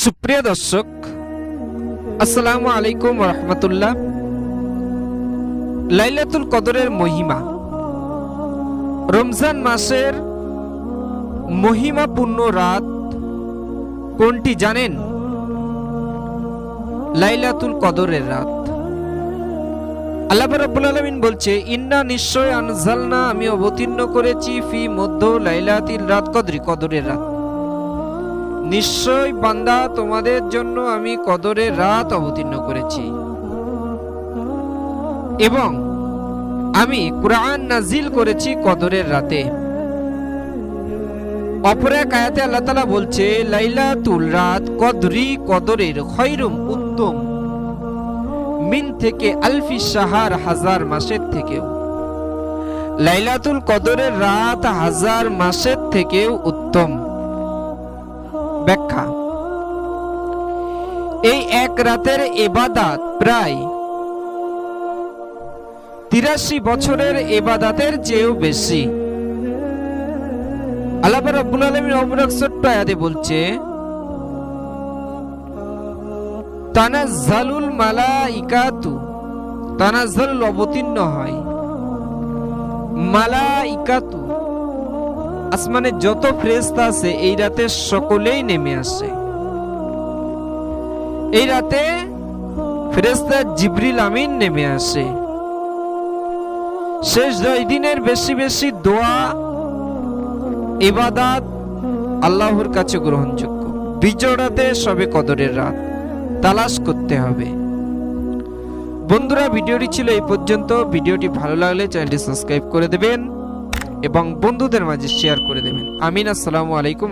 সুপ্রিয় দর্শক, আসসালামু আলাইকুম ওয়া রাহমাতুল্লাহ। লাইলাতুল কদরের মহিমা, রমজান মাসের মহিমাপূর্ণ রাত কোনটি জানেন? লাইলাতুল কদরের রাত। আল্লাহ রাব্বুল আলামিন বলছে, ইন্না নিশ্চয় আনজালনা, আমি অবতীর্ণ করেছি ফি মধ্য লাইলাতিল রাত কদরি, কদরের রাত। নিশ্চয় বান্দা তোমাদের জন্য আমি কদরের রাত অবতীর্ণ করেছি এবং আমি কুরআন নাজিল করেছি কদরের রাতে। অপর এক আয়াতে আল্লাহ তাআলা বলছে, লাইলাতুল রাত কদরি, কদরের খৈরুম, উত্তম, মিন থেকে আলফি শাহর, হাজার মাসের থেকেও। লাইলাতুল কদরের রাত হাজার মাসের থেকেও উত্তম। ব্যাখ্যা: এই এক রাতের ইবাদত প্রায় ৮৩ বছরের ইবাদতের চেয়েও বেশি। আল্লাহ রাব্বুল আলামিন অপর এক ছোট্ট আয়াতে বলছে, তানাজ্জালুল মালাইকাতু, তানাজ্জাল অবতীর্ণ হয়, মালাইকাতু আসমানে যত ফেরেশতা আছে এই রাতে সকলেই নেমে আসে। এই রাতে ফেরেশতা জিবরিল আমিন নেমে আসে। শেষ 10 দিনের বেশি বেশি দোয়া ইবাদত আল্লাহর কাছে গ্রহণযোগ্য। বিজয় রাতে সবে কদরের রাত তালাশ করতে হবে। বন্ধুরা, ভিডিওটি ছিল এই পর্যন্ত। ভিডিওটি ভালো লাগলে চ্যানেলটি সাবস্ক্রাইব করে দেবেন এবং বন্ধুদের মাঝে শেয়ার করে দেবেন। আমিন। আসসালামু আলাইকুম।